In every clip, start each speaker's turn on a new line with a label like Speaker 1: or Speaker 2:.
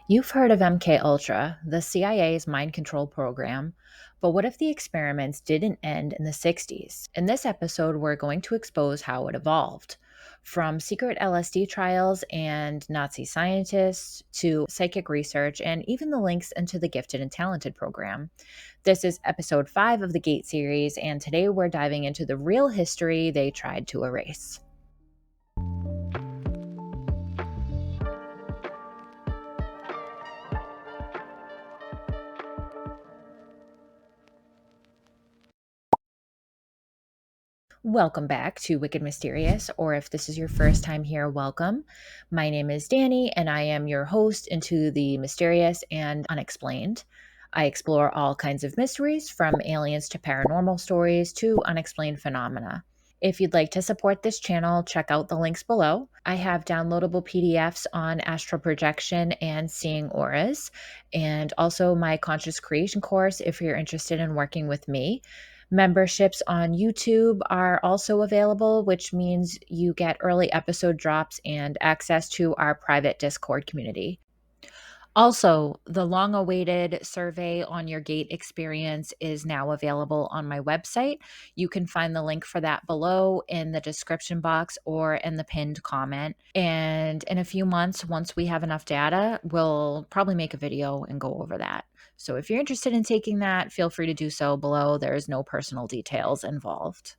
Speaker 1: You've heard of MKUltra, the CIA's mind control program, but what if the experiments didn't end in the 60s? In this episode, we're going to expose how it evolved. From secret LSD trials and Nazi scientists to psychic research and even the links into the Gifted and Talented program. This is episode 5 of the GATE series, and today we're diving into the real history they tried to erase. Welcome back to Wicked Mysterious, or if this is your first time here, welcome. My name is Danny, and I am your host into the mysterious and unexplained. I explore all kinds of mysteries, from aliens to paranormal stories to unexplained phenomena. If you'd like to support this channel, check out the links below. I have downloadable PDFs on astral projection and seeing auras, and also my conscious creation course if you're interested in working with me. Memberships on YouTube are also available, which means you get early episode drops and access to our private Discord community. Also, the long awaited survey on your GATE experience is now available on my website. You can find the link for that below in the description box or in the pinned comment. And in a few months, once we have enough data, we'll probably make a video and go over that. So if you're interested in taking that, feel free to do so below. There's no personal details involved.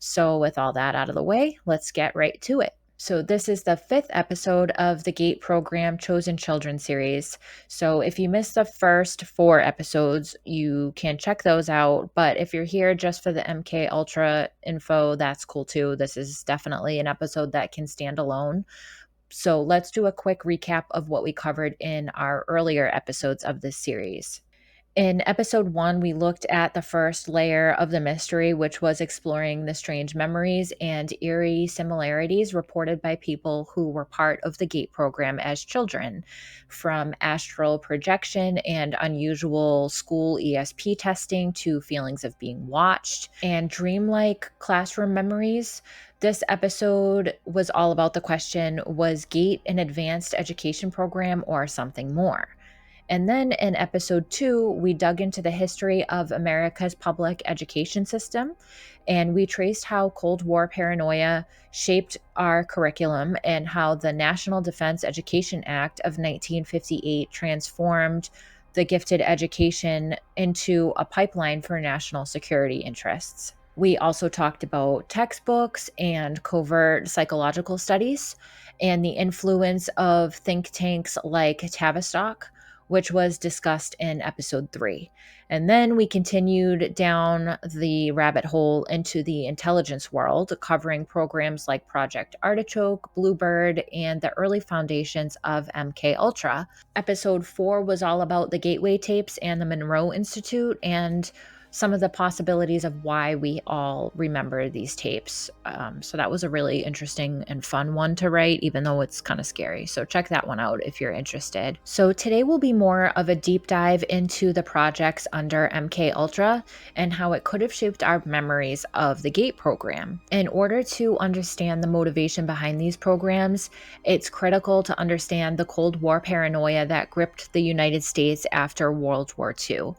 Speaker 1: So, with all that out of the way, let's get right to it. So, this is the 5th episode of the GATE program Chosen Children series. So, if you missed the first 4 episodes, you can check those out. But if you're here just for the MKUltra info, that's cool too. This is definitely an episode that can stand alone. So, let's do a quick recap of what we covered in our earlier episodes of this series. In episode 1, we looked at the first layer of the mystery, which was exploring the strange memories and eerie similarities reported by people who were part of the GATE program as children, from astral projection and unusual school ESP testing to feelings of being watched and dreamlike classroom memories. This episode was all about the question, was GATE an advanced education program or something more? And then in episode 2, we dug into the history of America's public education system, and we traced how Cold War paranoia shaped our curriculum and how the National Defense Education Act of 1958 transformed the gifted education into a pipeline for national security interests. We also talked about textbooks and covert psychological studies and the influence of think tanks like Tavistock, which was discussed in episode 3. And then we continued down the rabbit hole into the intelligence world, covering programs like Project Artichoke, Bluebird, and the early foundations of MKUltra. Episode 4 was all about the Gateway tapes and the Monroe Institute and some of the possibilities of why we all remember these tapes. So that was a really interesting and fun one to write, even though it's kind of scary. So check that one out if you're interested. So today will be more of a deep dive into the projects under MKUltra and how it could have shaped our memories of the GATE program. In order to understand the motivation behind these programs, it's critical to understand the Cold War paranoia that gripped the United States after World War II.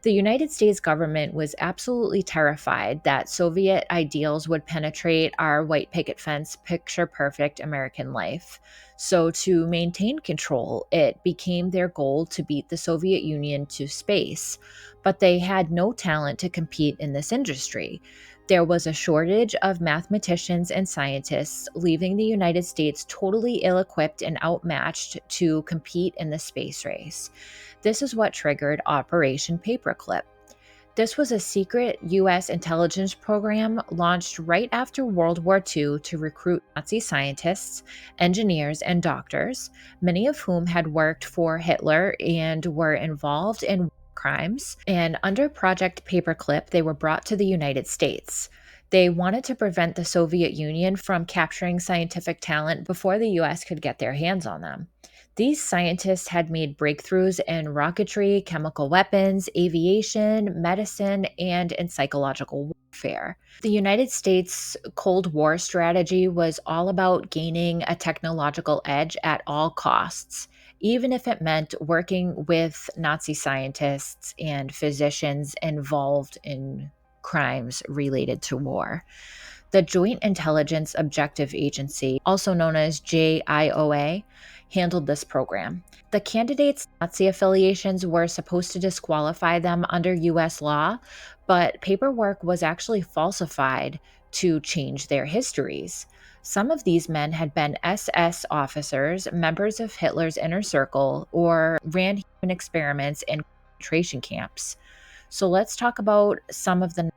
Speaker 1: The United States government was absolutely terrified that Soviet ideals would penetrate our white picket fence, picture perfect American life. So, to maintain control, it became their goal to beat the Soviet Union to space. But they had no talent to compete in this industry. There was a shortage of mathematicians and scientists, leaving the United States totally ill equipped and outmatched to compete in the space race. This is what triggered Operation Paperclip. This was a secret U.S. intelligence program launched right after World War II to recruit Nazi scientists, engineers, and doctors, many of whom had worked for Hitler and were involved in crimes. And under Project Paperclip, they were brought to the United States. They wanted to prevent the Soviet Union from capturing scientific talent before the US could get their hands on them. These scientists had made breakthroughs in rocketry, chemical weapons, aviation, medicine, and in psychological warfare. The United States Cold War strategy was all about gaining a technological edge at all costs, even if it meant working with Nazi scientists and physicians involved in crimes related to war. The Joint Intelligence Objective Agency, also known as JIOA, handled this program. The candidates' Nazi affiliations were supposed to disqualify them under US law, but paperwork was actually falsified to change their histories. Some of these men had been SS officers, members of Hitler's inner circle, or ran human experiments in concentration camps. So let's talk about some of the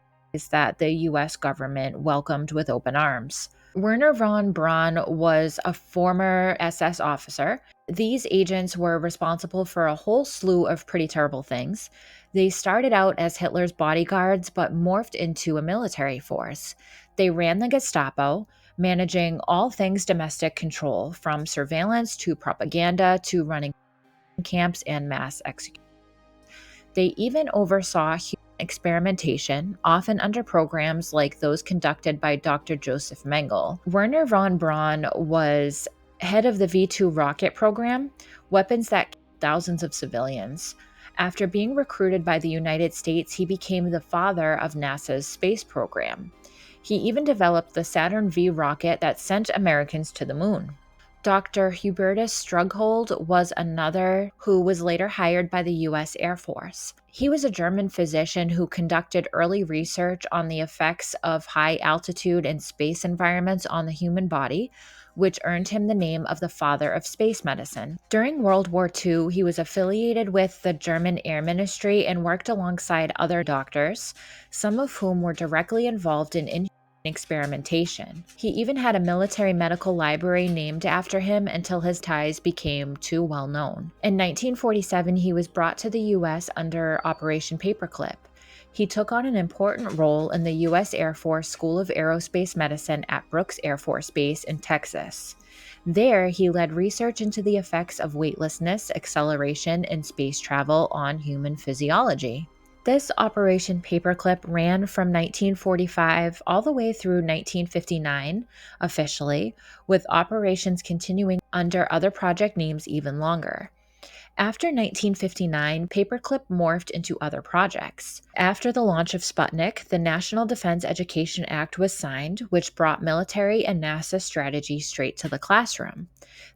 Speaker 1: that the US government welcomed with open arms. Werner von Braun was a former SS officer. These agents were responsible for a whole slew of pretty terrible things. They started out as Hitler's bodyguards but morphed into a military force. They ran the Gestapo, managing all things domestic control, from surveillance to propaganda to running camps and mass executions. They even oversaw human experimentation, often under programs like those conducted by Dr. Joseph Mengele. Werner von Braun was head of the V2 rocket program, weapons that killed thousands of civilians. After being recruited by the United States, he became the father of NASA's space program. He even developed the Saturn V rocket that sent Americans to the moon. Dr. Hubertus Strughold was another who was later hired by the U.S. Air Force. He was a German physician who conducted early research on the effects of high altitude and space environments on the human body, which earned him the name of the father of space medicine. During World War II, he was affiliated with the German Air Ministry and worked alongside other doctors, some of whom were directly involved in experimentation. He even had a military medical library named after him until his ties became too well known. In 1947, he was brought to the U.S. under Operation Paperclip. He took on an important role in the U.S. Air Force School of Aerospace Medicine at Brooks Air Force Base in Texas. There, he led research into the effects of weightlessness, acceleration, and space travel on human physiology. This Operation Paperclip ran from 1945 all the way through 1959, officially, with operations continuing under other project names even longer. After 1959, Paperclip morphed into other projects. After the launch of Sputnik, the National Defense Education Act was signed, which brought military and NASA strategy straight to the classroom.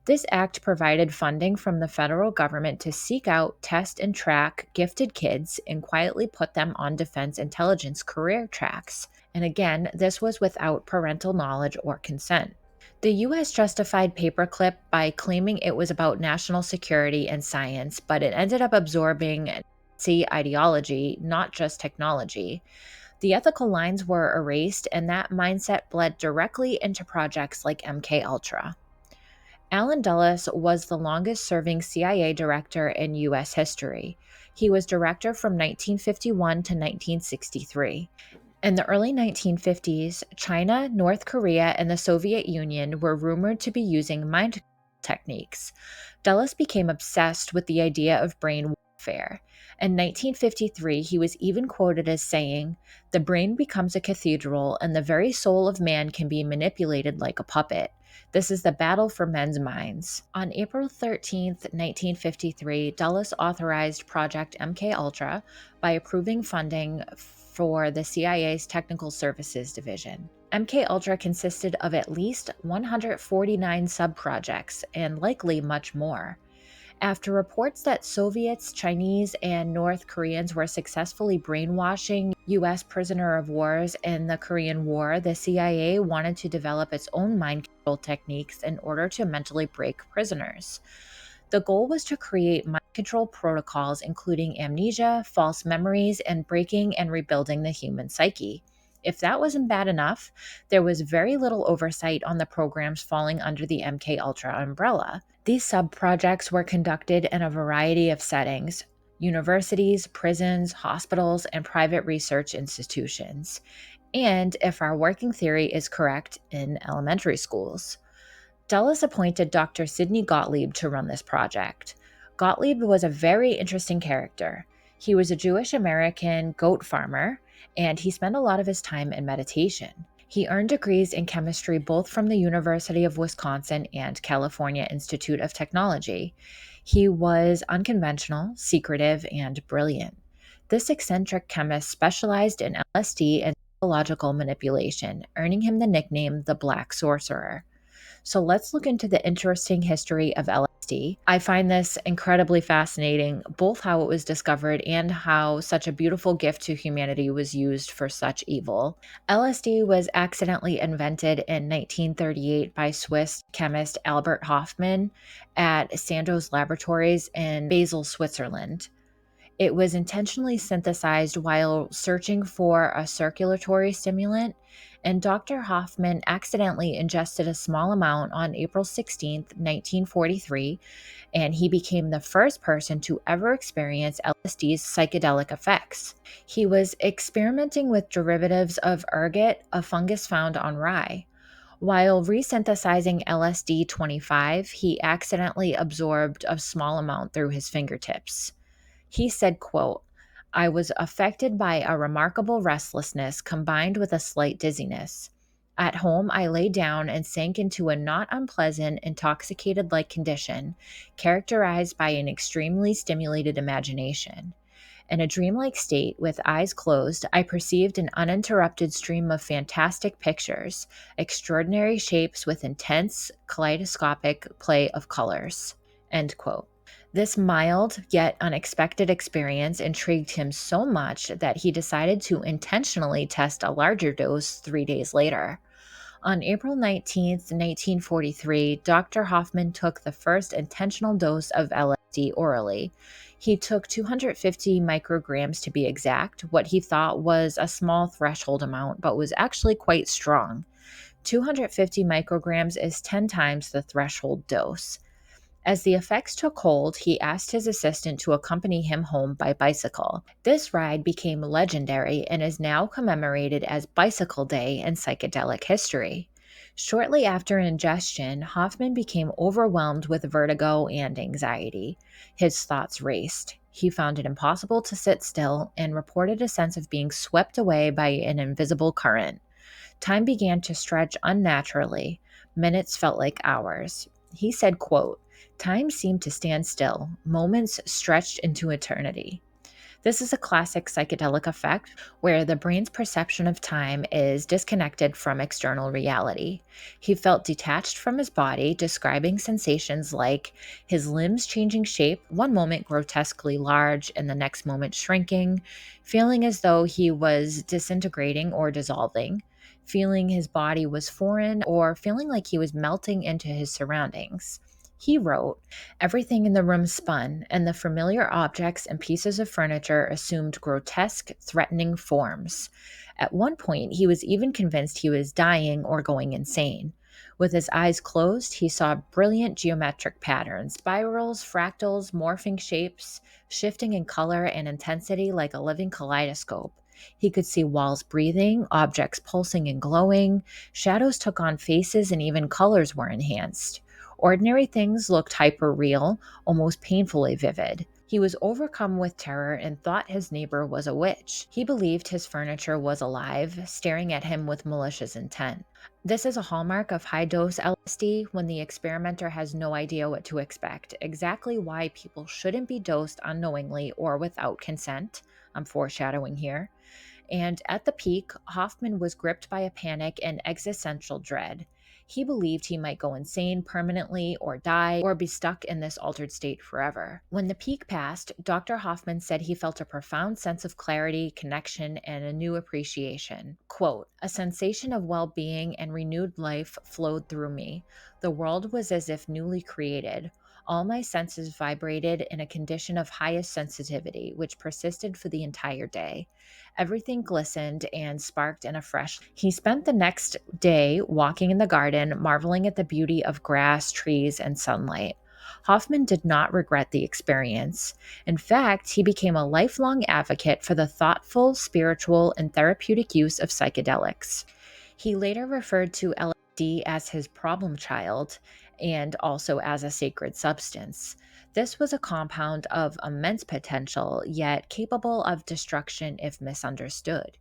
Speaker 1: This act provided funding from the federal government to seek out, test, and track gifted kids and quietly put them on defense intelligence career tracks. And again, this was without parental knowledge or consent. The U.S. justified Paperclip by claiming it was about national security and science, but it ended up absorbing Nazi ideology, not just technology. The ethical lines were erased, and that mindset bled directly into projects like MKUltra. Allen Dulles was the longest-serving CIA director in U.S. history. He was director from 1951 to 1963. In the early 1950s, China, North Korea, and the Soviet Union were rumored to be using mind techniques. Dulles became obsessed with the idea of brain warfare. In 1953, he was even quoted as saying, "The brain becomes a cathedral, and the very soul of man can be manipulated like a puppet. This is the battle for men's minds." On April 13, 1953, Dulles authorized Project MKUltra by approving funding for the CIA's Technical Services Division. MKUltra consisted of at least 149 subprojects and likely much more. After reports that Soviets, Chinese, and North Koreans were successfully brainwashing U.S. prisoner of wars in the Korean War, the CIA wanted to develop its own mind control techniques in order to mentally break prisoners. The goal was to create mind control protocols including amnesia, false memories, and breaking and rebuilding the human psyche. If that wasn't bad enough, there was very little oversight on the programs falling under the MKUltra umbrella. These sub-projects were conducted in a variety of settings: universities, prisons, hospitals, and private research institutions. and if our working theory is correct in elementary schools. Dulles appointed Dr. Sidney Gottlieb to run this project. Gottlieb was a very interesting character. He was a Jewish American goat farmer, and he spent a lot of his time in meditation. He earned degrees in chemistry both from the University of Wisconsin and California Institute of Technology. He was unconventional, secretive, and brilliant. This eccentric chemist specialized in LSD and psychological manipulation, earning him the nickname the Black Sorcerer. So let's look into the interesting history of LSD. I find this incredibly fascinating, both how it was discovered and how such a beautiful gift to humanity was used for such evil. LSD was accidentally invented in 1938 by Swiss chemist Albert Hofmann at Sandoz Laboratories in Basel, Switzerland. It was intentionally synthesized while searching for a circulatory stimulant, and Dr. Hofmann accidentally ingested a small amount on April 16, 1943, and he became the first person to ever experience LSD's psychedelic effects. He was experimenting with derivatives of ergot, a fungus found on rye. While resynthesizing LSD 25, he accidentally absorbed a small amount through his fingertips. He said, quote, "I was affected by a remarkable restlessness combined with a slight dizziness. At home, I lay down and sank into a not unpleasant, intoxicated like condition, characterized by an extremely stimulated imagination. In a dreamlike state, with eyes closed, I perceived an uninterrupted stream of fantastic pictures, extraordinary shapes with intense, kaleidoscopic play of colors." End quote. This mild yet unexpected experience intrigued him so much that he decided to intentionally test a larger dose 3 days later. On April 19, 1943, Dr. Hofmann took the first intentional dose of LSD orally. He took 250 micrograms to be exact, what he thought was a small threshold amount, but was actually quite strong. 250 micrograms is 10 times the threshold dose. As the effects took hold, he asked his assistant to accompany him home by bicycle. This ride became legendary and is now commemorated as Bicycle Day in psychedelic history. Shortly after ingestion, Hoffman became overwhelmed with vertigo and anxiety. His thoughts raced. He found it impossible to sit still and reported a sense of being swept away by an invisible current. Time began to stretch unnaturally. Minutes felt like hours. He said, quote, "Time seemed to stand still. Moments stretched into eternity." This is a classic psychedelic effect where the brain's perception of time is disconnected from external reality. He felt detached from his body, describing sensations like his limbs changing shape, one moment grotesquely large and the next moment shrinking, feeling as though he was disintegrating or dissolving, feeling his body was foreign, or feeling like he was melting into his surroundings. He wrote, "Everything in the room spun, and the familiar objects and pieces of furniture assumed grotesque, threatening forms. At one point, he was even convinced he was dying or going insane. With his eyes closed, he saw brilliant geometric patterns, spirals, fractals, morphing shapes, shifting in color and intensity like a living kaleidoscope. He could see walls breathing, objects pulsing and glowing, shadows took on faces, and even colors were enhanced. Ordinary things looked hyper-real, almost painfully vivid. He was overcome with terror and thought his neighbor was a witch. He believed his furniture was alive, staring at him with malicious intent." This is a hallmark of high-dose LSD when the experimenter has no idea what to expect, exactly why people shouldn't be dosed unknowingly or without consent. I'm foreshadowing here. And at the peak, Hoffman was gripped by a panic and existential dread. He believed he might go insane permanently or die or be stuck in this altered state forever. When the peak passed, Dr. Hoffman said he felt a profound sense of clarity, connection, and a new appreciation. Quote, "A sensation of well-being and renewed life flowed through me. The world was as if newly created. All my senses vibrated in a condition of highest sensitivity, which persisted for the entire day. Everything glistened and sparked in a fresh." He spent the next day walking in the garden, marveling at the beauty of grass, trees, and sunlight. Hofmann did not regret the experience. In fact, he became a lifelong advocate for the thoughtful, spiritual, and therapeutic use of psychedelics. He later referred to LSD as his problem child and also as a sacred substance. This was a compound of immense potential, yet capable of destruction if misunderstood.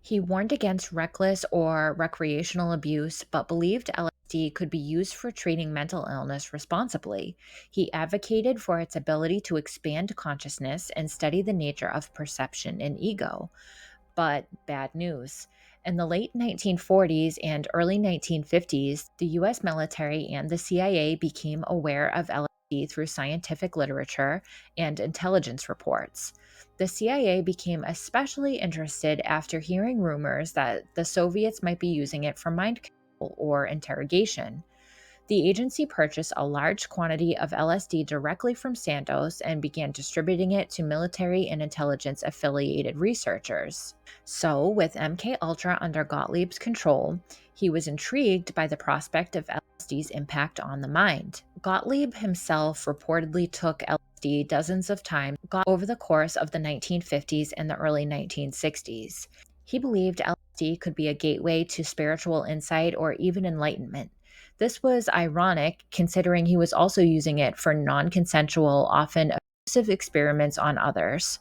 Speaker 1: He warned against reckless or recreational abuse, but believed LSD could be used for treating mental illness responsibly. He advocated for its ability to expand consciousness and study the nature of perception and ego. But bad news. In the late 1940s and early 1950s, the US military and the CIA became aware of LSD through scientific literature and intelligence reports. The CIA became especially interested after hearing rumors that the Soviets might be using it for mind control or interrogation. The agency purchased a large quantity of LSD directly from Sandoz and began distributing it to military and intelligence affiliated researchers. So, with MKUltra under Gottlieb's control, he was intrigued by the prospect of LSD's impact on the mind. Gottlieb himself reportedly took LSD dozens of times over the course of the 1950s and the early 1960s. He believed LSD could be a gateway to spiritual insight or even enlightenment. This was ironic considering he was also using it for non consensual, often abusive experiments on others.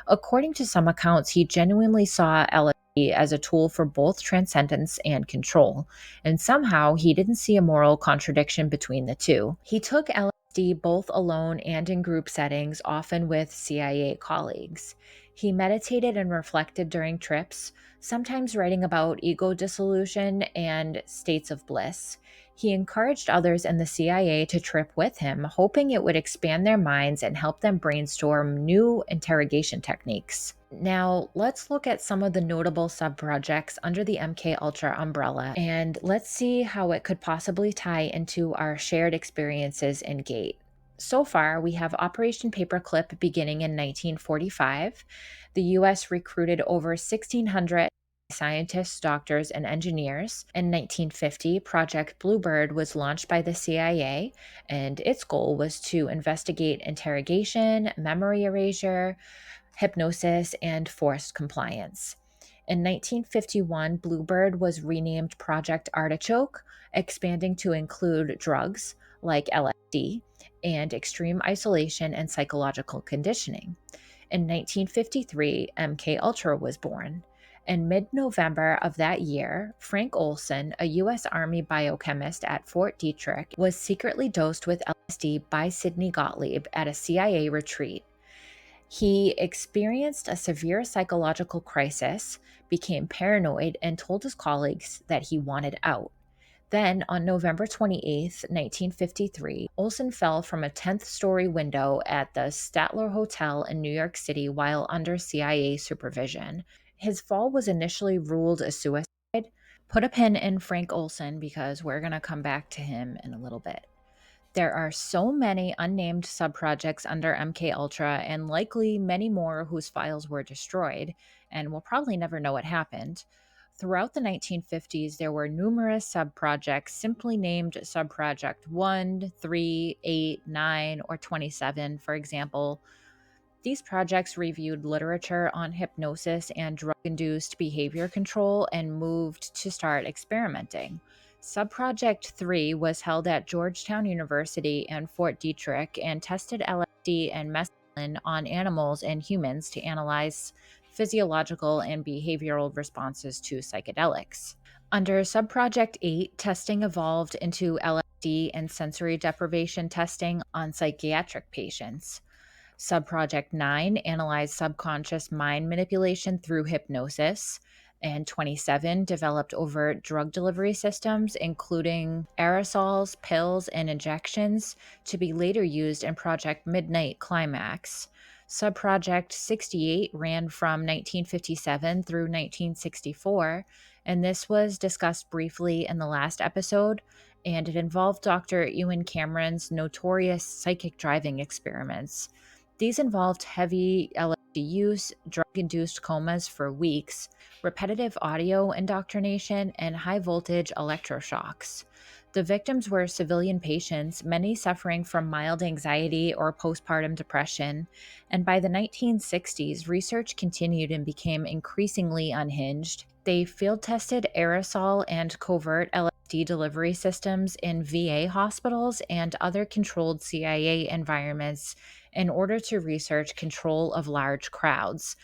Speaker 1: According to some accounts, he genuinely saw LSD as a tool for both transcendence and control, and somehow he didn't see a moral contradiction between the two. He took LSD both alone and in group settings, often with CIA colleagues. He meditated and reflected during trips, sometimes writing about ego dissolution and states of bliss. He encouraged others in the CIA to trip with him, hoping it would expand their minds and help them brainstorm new interrogation techniques. Now, let's look at some of the notable subprojects under the MKUltra umbrella, and let's see how it could possibly tie into our shared experiences in GATE. So far, we have Operation Paperclip beginning in 1945. The U.S. recruited over 1,600 scientists, doctors, and engineers. In 1950, Project Bluebird was launched by the CIA, and its goal was to investigate interrogation, memory erasure, hypnosis, and forced compliance. In 1951, Bluebird was renamed Project Artichoke, expanding to include drugs like LSD and extreme isolation and psychological conditioning. In 1953, MKUltra was born. In mid-November of that year, Frank Olson, a U.S. Army biochemist at Fort Detrick, was secretly dosed with LSD by Sidney Gottlieb at a CIA retreat. He experienced a severe psychological crisis, became paranoid, and told his colleagues that he wanted out. Then, on November 28, 1953, Olson fell from a 10th story window at the Statler Hotel in New York City while under CIA supervision. His fall was initially ruled a suicide. Put a pin in Frank Olson because we're going to come back to him in a little bit. There are so many unnamed subprojects under MKUltra and likely many more whose files were destroyed, and we'll probably never know what happened. Throughout the 1950s, there were numerous subprojects simply named Subproject 1, 3, 8, 9, or 27, for example. These projects reviewed literature on hypnosis and drug-induced behavior control and moved to start experimenting. Subproject 3 was held at Georgetown University and Fort Detrick and tested LSD and mescaline on animals and humans to analyze physiological and behavioral responses to psychedelics. Under Subproject 8, testing evolved into LSD and sensory deprivation testing on psychiatric patients. Subproject 9 analyzed subconscious mind manipulation through hypnosis, and 27 developed overt drug delivery systems, including aerosols, pills, and injections, to be later used in Project Midnight Climax. Subproject 68 ran from 1957 through 1964, and this was discussed briefly in the last episode, and it involved Dr. Ewan Cameron's notorious psychic driving experiments. These involved heavy LSD use, drug-induced comas for weeks, repetitive audio indoctrination, and high-voltage electroshocks. The victims were civilian patients, many suffering from mild anxiety or postpartum depression, and by the 1960s, research continued and became increasingly unhinged. They field tested aerosol and covert LSD delivery systems in VA hospitals and other controlled CIA environments in order to research control of large crowds.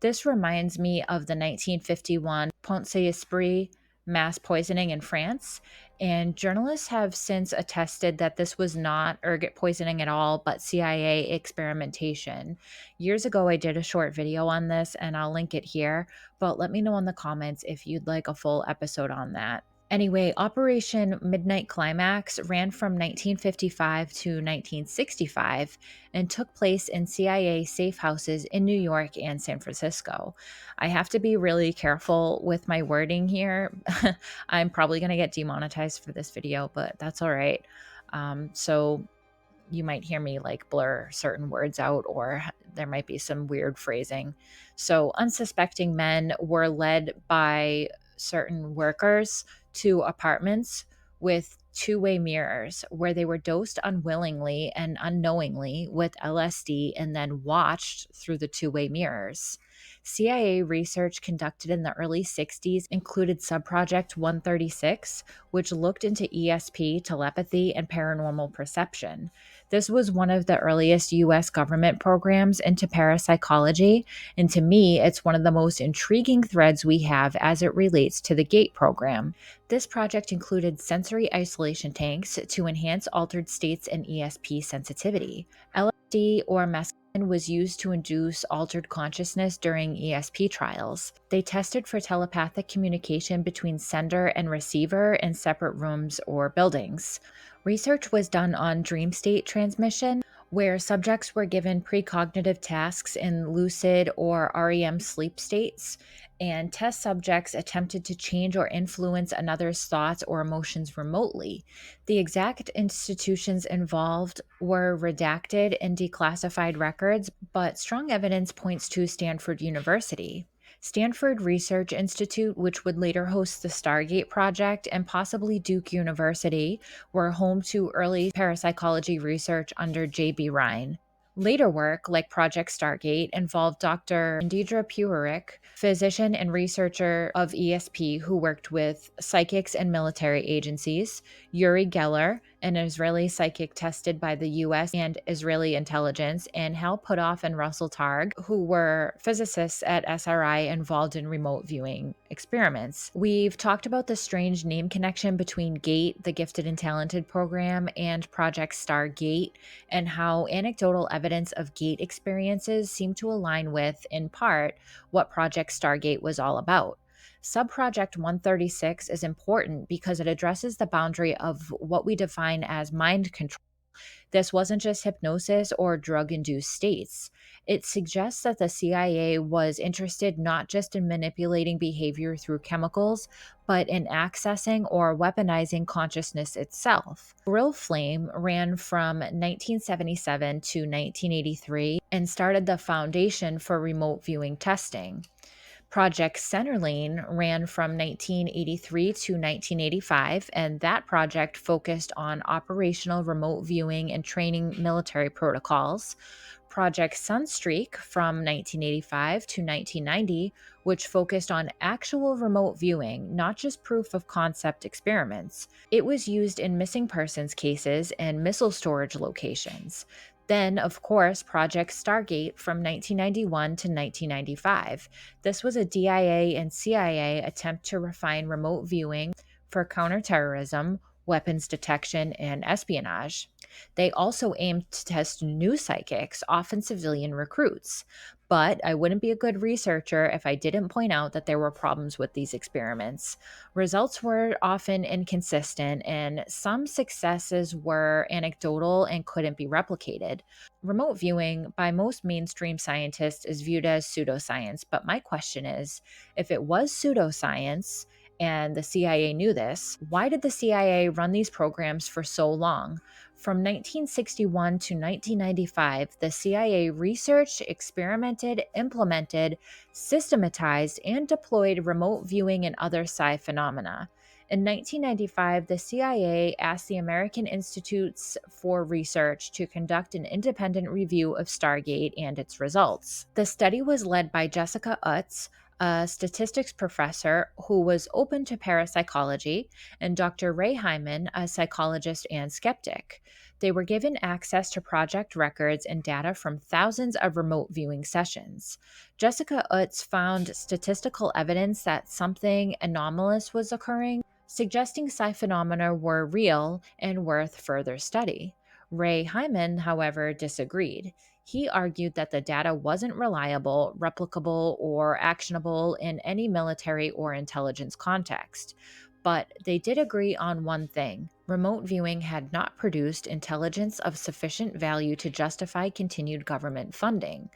Speaker 1: This reminds me of the 1951 Pont Saint-Esprit mass poisoning in France, and journalists have since attested that this was not ergot poisoning at all, but CIA experimentation. Years ago, I did a short video on this, and I'll link it here, but let me know in the comments if you'd like a full episode on that. Anyway, Operation Midnight Climax ran from 1955 to 1965 and took place in CIA safe houses in New York and San Francisco. I have to be really careful with my wording here. I'm probably going to get demonetized for this video, but that's all right. So you might hear me like blur certain words out, or there might be some weird phrasing. So unsuspecting men were led by certain workers to apartments with two-way mirrors where they were dosed unwillingly and unknowingly with LSD and then watched through the two-way mirrors. CIA research conducted in the early 60s included Subproject 136, which looked into ESP, telepathy, and paranormal perception. This was one of the earliest US government programs into parapsychology, and to me, it's one of the most intriguing threads we have as it relates to the GATE program. This project included sensory isolation tanks to enhance altered states and ESP sensitivity. LSD or mescaline was used to induce altered consciousness during ESP trials. They tested for telepathic communication between sender and receiver in separate rooms or buildings. Research was done on dream state transmission, where subjects were given precognitive tasks in lucid or REM sleep states, and test subjects attempted to change or influence another's thoughts or emotions remotely. The exact institutions involved were redacted in declassified records, but strong evidence points to Stanford University. Stanford Research Institute, which would later host the Stargate project, and possibly Duke University, were home to early parapsychology research under J.B. Rhine. Later work, like Project Stargate, involved Dr. Deidre Puerick, physician and researcher of ESP who worked with psychics and military agencies, Uri Geller, an Israeli psychic tested by the US and Israeli intelligence, and Hal Puthoff and Russell Targ, who were physicists at SRI involved in remote viewing experiments. We've talked about the strange name connection between GATE, the Gifted and Talented program, and Project Stargate, and how anecdotal evidence of GATE experiences seem to align with, in part, what Project Stargate was all about. Subproject 136 is important because it addresses the boundary of what we define as mind control. This wasn't just hypnosis or drug-induced states. It suggests that the CIA was interested not just in manipulating behavior through chemicals, but in accessing or weaponizing consciousness itself. Grill Flame ran from 1977 to 1983 and started the foundation for remote viewing testing. Project Centerlane ran from 1983 to 1985, and that project focused on operational remote viewing and training military protocols. Project Sunstreak from 1985 to 1990, which focused on actual remote viewing, not just proof of concept experiments. It was used in missing persons cases and missile storage locations. Then, of course, Project Stargate from 1991 to 1995. This was a DIA and CIA attempt to refine remote viewing for counterterrorism, weapons detection, and espionage. They also aimed to test new psychics, often civilian recruits. But I wouldn't be a good researcher if I didn't point out that there were problems with these experiments. Results were often inconsistent, and some successes were anecdotal and couldn't be replicated. Remote viewing, by most mainstream scientists, is viewed as pseudoscience, but my question is, if it was pseudoscience, and the CIA knew this, why did the CIA run these programs for so long? From 1961 to 1995, the CIA researched, experimented, implemented, systematized, and deployed remote viewing and other psi phenomena. In 1995, the CIA asked the American Institutes for Research to conduct an independent review of Stargate and its results. The study was led by Jessica Utz, a statistics professor who was open to parapsychology, and Dr. Ray Hyman, a psychologist and skeptic. They were given access to project records and data from thousands of remote viewing sessions. Jessica Utz found statistical evidence that something anomalous was occurring, suggesting psi phenomena were real and worth further study. Ray Hyman, however, disagreed. He argued that the data wasn't reliable, replicable, or actionable in any military or intelligence context. But they did agree on one thing: remote viewing had not produced intelligence of sufficient value to justify continued government funding.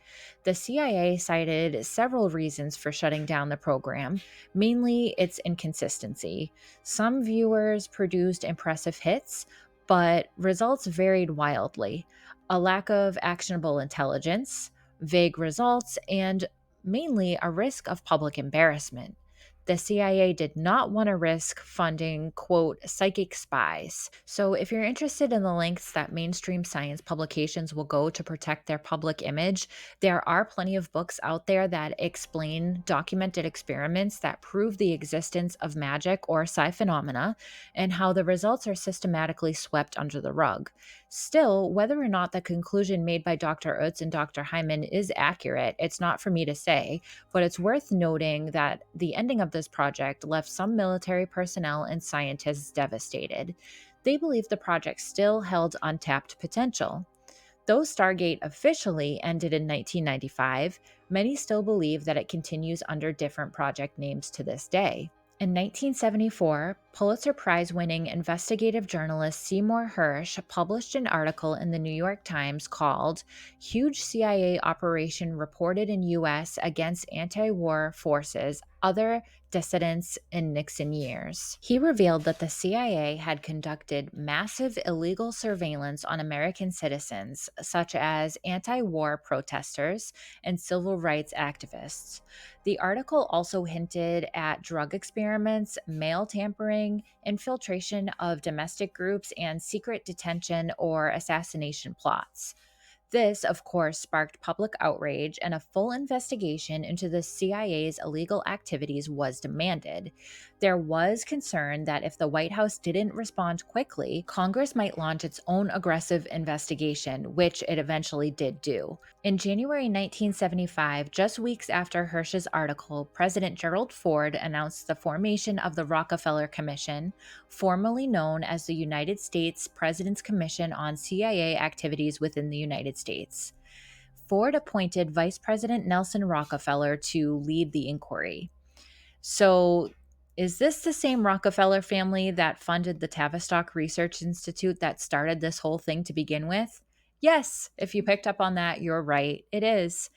Speaker 1: The CIA cited several reasons for shutting down the program, mainly its inconsistency. Some viewers produced impressive hits, but results varied wildly. A lack of actionable intelligence, vague results, and mainly a risk of public embarrassment. The CIA did not want to risk funding, quote, psychic spies. So, if you're interested in the lengths that mainstream science publications will go to protect their public image, there are plenty of books out there that explain documented experiments that prove the existence of magic or psi phenomena and how the results are systematically swept under the rug. Still, whether or not the conclusion made by Dr. Utz and Dr. Hyman is accurate, it's not for me to say, but it's worth noting that the ending of this project left some military personnel and scientists devastated. They believe the project still held untapped potential. Though Stargate officially ended in 1995, many still believe that it continues under different project names to this day. In 1974, Pulitzer Prize-winning investigative journalist Seymour Hersh published an article in the New York Times called "Huge CIA Operation Reported in U.S. Against Anti-War Forces, Other Dissidents in Nixon Years." He revealed that the CIA had conducted massive illegal surveillance on American citizens, such as anti-war protesters and civil rights activists. The article also hinted at drug experiments, mail tampering, infiltration of domestic groups, and secret detention or assassination plots. This, of course, sparked public outrage, and a full investigation into the CIA's illegal activities was demanded. There was concern that if the White House didn't respond quickly, Congress might launch its own aggressive investigation, which it eventually did do. In January 1975, just weeks after Hersh's article, President Gerald Ford announced the formation of the Rockefeller Commission, formerly known as the United States President's Commission on CIA Activities within the United States. Ford appointed Vice President Nelson Rockefeller to lead the inquiry. So, is this the same Rockefeller family that funded the Tavistock Research Institute that started this whole thing to begin with? Yes, if you picked up on that, you're right. It is.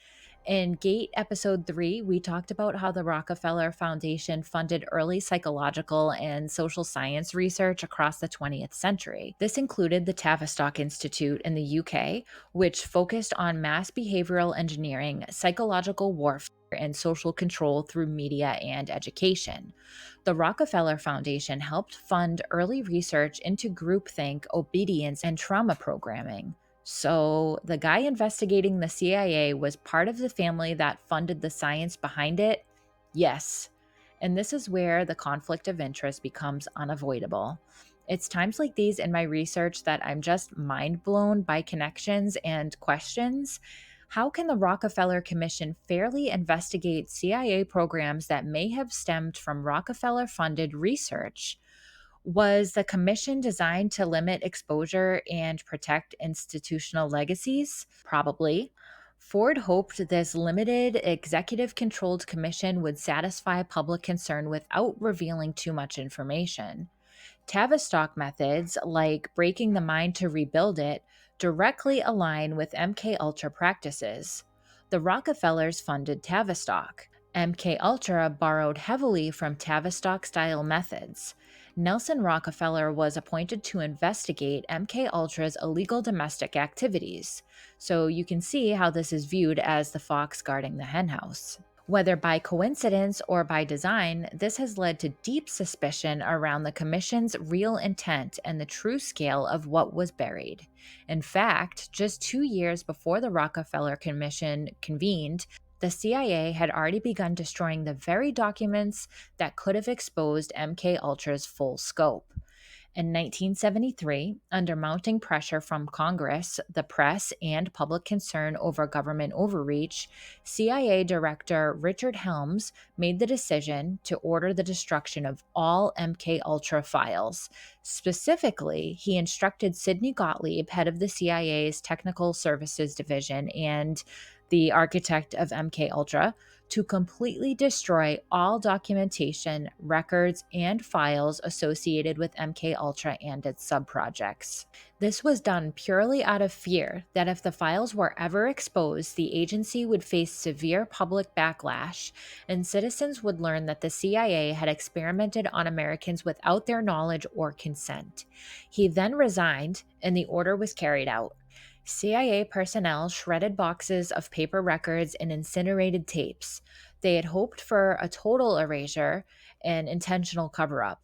Speaker 1: In Gate episode 3, we talked about how the Rockefeller Foundation funded early psychological and social science research across the 20th century. This included the Tavistock Institute in the UK, which focused on mass behavioral engineering, psychological warfare, and social control through media and education. The Rockefeller Foundation helped fund early research into groupthink, obedience, and trauma programming. So, the guy investigating the CIA was part of the family that funded the science behind it? Yes. And this is where the conflict of interest becomes unavoidable. It's times like these in my research that I'm just mind blown by connections and questions. How can the Rockefeller Commission fairly investigate CIA programs that may have stemmed from Rockefeller funded research? Was the commission designed to limit exposure and protect institutional legacies? Probably. Ford hoped this limited, executive controlled commission would satisfy public concern without revealing too much information. Tavistock methods, like breaking the mind to rebuild it, directly align with MKUltra practices. The Rockefellers funded Tavistock. MKUltra borrowed heavily from Tavistock-style methods. Nelson Rockefeller was appointed to investigate MKUltra's illegal domestic activities. So you can see how this is viewed as the fox guarding the henhouse. Whether by coincidence or by design, this has led to deep suspicion around the Commission's real intent and the true scale of what was buried. In fact, just 2 years before the Rockefeller Commission convened, the CIA had already begun destroying the very documents that could have exposed MKUltra's full scope. In 1973, under mounting pressure from Congress, the press, and public concern over government overreach, CIA Director Richard Helms made the decision to order the destruction of all MKUltra files. Specifically, he instructed Sidney Gottlieb, head of the CIA's Technical Services Division and the architect of MKUltra, to completely destroy all documentation, records, and files associated with MKUltra and its subprojects. This was done purely out of fear that if the files were ever exposed, the agency would face severe public backlash, and citizens would learn that the CIA had experimented on Americans without their knowledge or consent. He then resigned, and the order was carried out. CIA personnel shredded boxes of paper records and incinerated tapes. They had hoped for a total erasure and intentional cover up.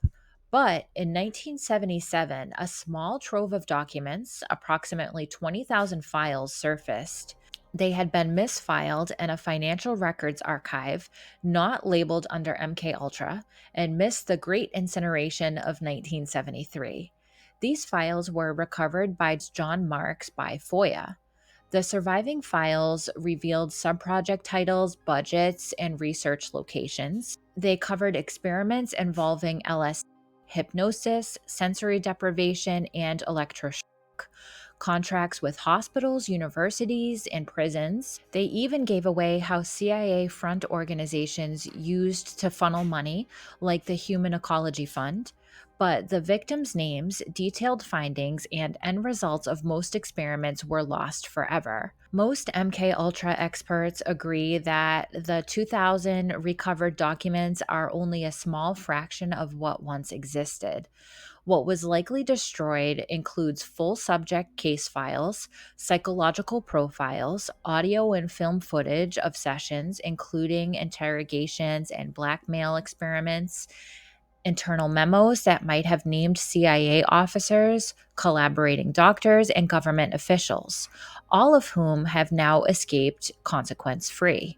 Speaker 1: But in 1977, a small trove of documents, approximately 20,000 files, surfaced. They had been misfiled in a financial records archive, not labeled under MKUltra, and missed the Great Incineration of 1973. These files were recovered by John Marks by FOIA. The surviving files revealed subproject titles, budgets, and research locations. They covered experiments involving LSD, hypnosis, sensory deprivation, and electroshock, contracts with hospitals, universities, and prisons. They even gave away how CIA front organizations used to funnel money, like the Human Ecology Fund. But the victims' names, detailed findings, and end results of most experiments were lost forever. Most MKUltra experts agree that the 2,000 recovered documents are only a small fraction of what once existed. What was likely destroyed includes full subject case files, psychological profiles, audio and film footage of sessions, including interrogations and blackmail experiments, internal memos that might have named CIA officers, collaborating doctors, and government officials, all of whom have now escaped consequence free.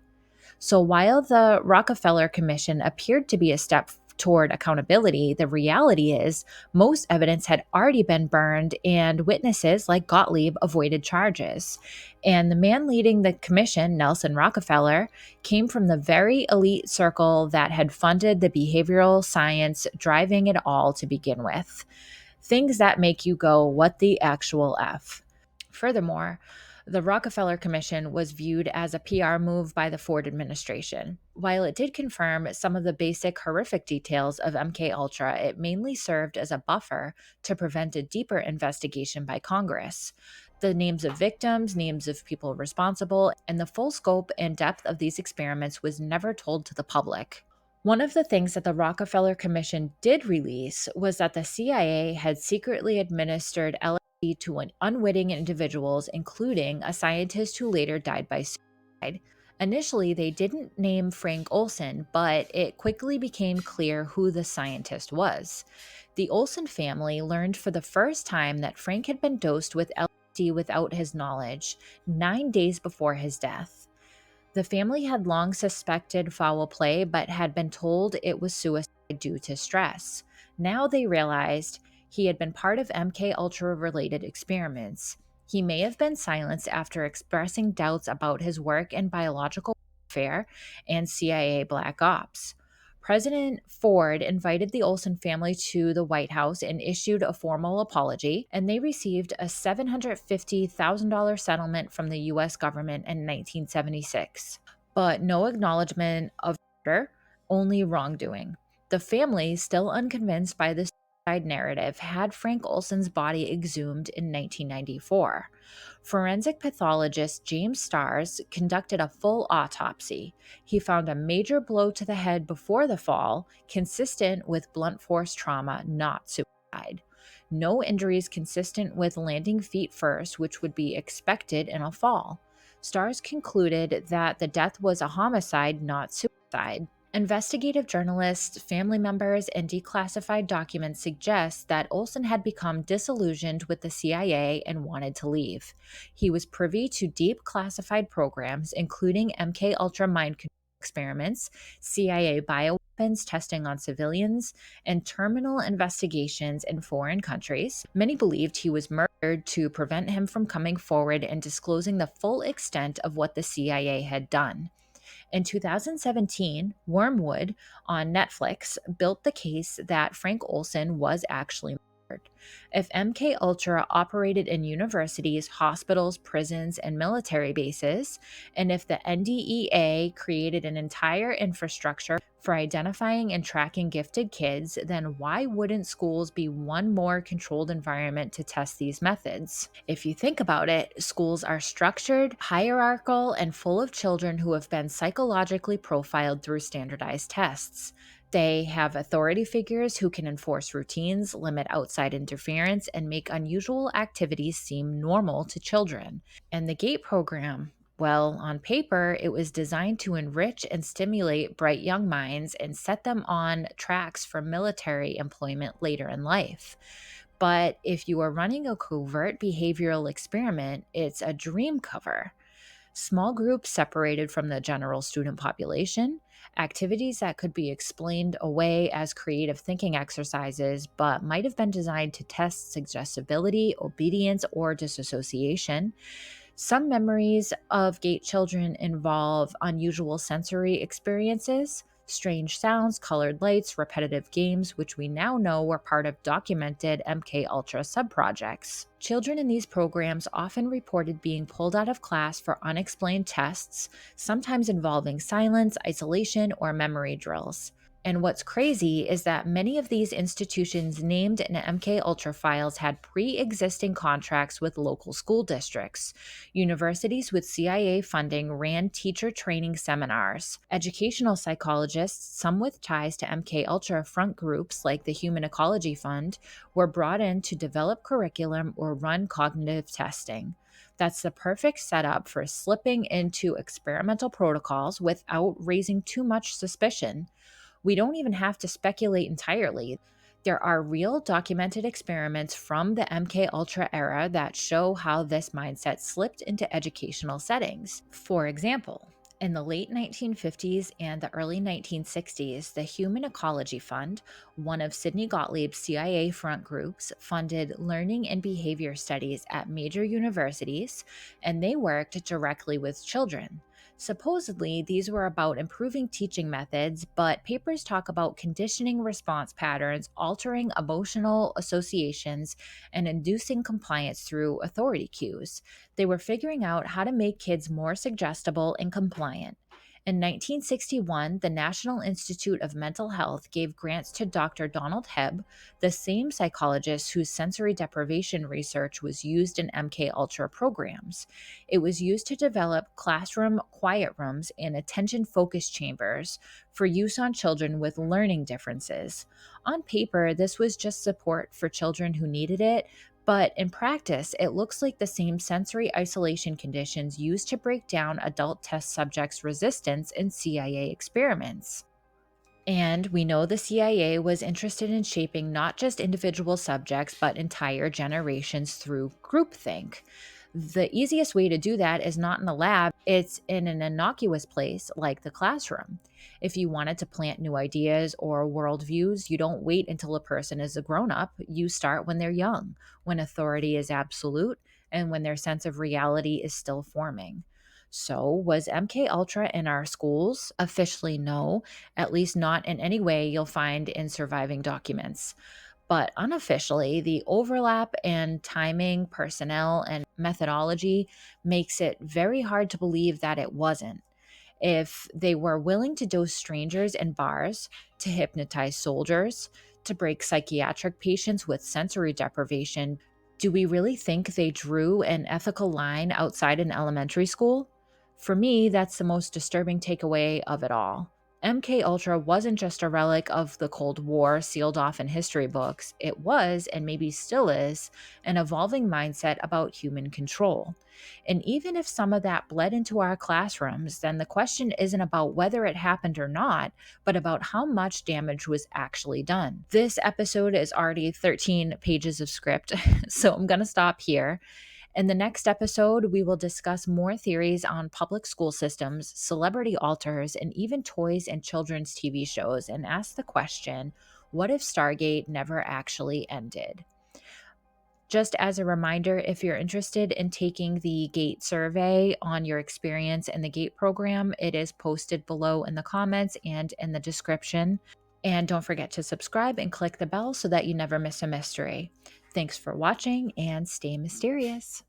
Speaker 1: So while the Rockefeller Commission appeared to be a step toward accountability, the reality is most evidence had already been burned and witnesses like Gottlieb avoided charges. And the man leading the commission, Nelson Rockefeller, came from the very elite circle that had funded the behavioral science driving it all to begin with. Things that make you go, what the actual F? Furthermore, the Rockefeller Commission was viewed as a PR move by the Ford administration. While it did confirm some of the basic horrific details of MKUltra, it mainly served as a buffer to prevent a deeper investigation by Congress. The names of victims, names of people responsible, and the full scope and depth of these experiments was never told to the public. One of the things that the Rockefeller Commission did release was that the CIA had secretly administered LSD to unwitting individuals, including a scientist who later died by suicide. Initially, they didn't name Frank Olson, but it quickly became clear who the scientist was. The Olson family learned for the first time that Frank had been dosed with LSD without his knowledge, 9 days before his death. The family had long suspected foul play, but had been told it was suicide due to stress. Now they realized he had been part of MKUltra related experiments. He may have been silenced after expressing doubts about his work in biological warfare and CIA black ops. President Ford invited the Olson family to the White House and issued a formal apology, and they received a $750,000 settlement from the U.S. government in 1976. But no acknowledgement of murder, only wrongdoing. The family, still unconvinced by the suicide narrative, had Frank Olson's body exhumed in 1994. Forensic pathologist James Starrs conducted a full autopsy. He found a major blow to the head before the fall, consistent with blunt force trauma, not suicide. No injuries consistent with landing feet first, which would be expected in a fall. STARS concluded that the death was a homicide, not suicide. Investigative journalists, family members, and declassified documents suggest that Olson had become disillusioned with the CIA and wanted to leave. He was privy to deep classified programs, including MKUltra mind control experiments, CIA bioweapons testing on civilians, and terminal investigations in foreign countries. Many believed he was murdered to prevent him from coming forward and disclosing the full extent of what the CIA had done. In 2017, Wormwood on Netflix built the case that Frank Olson was actually murdered. If MK Ultra operated in universities, hospitals, prisons, and military bases, and if the NDEA created an entire infrastructure for identifying and tracking gifted kids, then why wouldn't schools be one more controlled environment to test these methods? If you think about it, schools are structured, hierarchical, and full of children who have been psychologically profiled through standardized tests. They have authority figures who can enforce routines, limit outside interference, and make unusual activities seem normal to children. And the GATE program, well, on paper, it was designed to enrich and stimulate bright young minds and set them on tracks for military employment later in life. But if you are running a covert behavioral experiment, it's a dream cover. Small groups separated from the general student population, activities that could be explained away as creative thinking exercises, but might have been designed to test suggestibility, obedience, or disassociation. Some memories of gate children involve unusual sensory experiences, strange sounds, colored lights, repetitive games, which we now know were part of documented MKUltra subprojects. Children in these programs often reported being pulled out of class for unexplained tests, sometimes involving silence, isolation, or memory drills. And what's crazy is that many of these institutions named in MKUltra files had pre-existing contracts with local school districts. Universities with CIA funding ran teacher training seminars. Educational psychologists, some with ties to MKUltra front groups like the Human Ecology Fund, were brought in to develop curriculum or run cognitive testing. That's the perfect setup for slipping into experimental protocols without raising too much suspicion. We don't even have to speculate entirely. There are real documented experiments from the MKUltra era that show how this mindset slipped into educational settings. For example, in the late 1950s and the early 1960s, the Human Ecology Fund, one of Sidney Gottlieb's CIA front groups, funded learning and behavior studies at major universities, and they worked directly with children. Supposedly, these were about improving teaching methods, but papers talk about conditioning response patterns, altering emotional associations, and inducing compliance through authority cues. They were figuring out how to make kids more suggestible and compliant. In 1961, the National Institute of Mental Health gave grants to Dr. Donald Hebb, the same psychologist whose sensory deprivation research was used in MKUltra programs. It was used to develop classroom quiet rooms and attention focus chambers for use on children with learning differences. On paper, this was just support for children who needed it, but in practice, it looks like the same sensory isolation conditions used to break down adult test subjects' resistance in CIA experiments. And we know the CIA was interested in shaping not just individual subjects, but entire generations through groupthink. The easiest way to do that is not in the lab, it's in an innocuous place like the classroom. If you wanted to plant new ideas or worldviews, you don't wait until a person is a grown up. You start when they're young, when authority is absolute, and when their sense of reality is still forming. So, was MK Ultra in our schools? Officially, no, at least not in any way you'll find in surviving documents. But unofficially, the overlap in timing, personnel, and methodology makes it very hard to believe that it wasn't. If they were willing to dose strangers in bars, to hypnotize soldiers, to break psychiatric patients with sensory deprivation, do we really think they drew an ethical line outside an elementary school? For me, that's the most disturbing takeaway of it all. MKUltra wasn't just a relic of the Cold War sealed off in history books. It was, and maybe still is, an evolving mindset about human control. And even if some of that bled into our classrooms, then the question isn't about whether it happened or not, but about how much damage was actually done. This episode is already 13 pages of script, so I'm going to stop here. In the next episode, we will discuss more theories on public school systems, celebrity altars, and even toys and children's TV shows, and ask the question, what if Stargate never actually ended? Just as a reminder, if you're interested in taking the GATE survey on your experience in the GATE program, it is posted below in the comments and in the description. And don't forget to subscribe and click the bell so that you never miss a mystery. Thanks for watching and stay mysterious.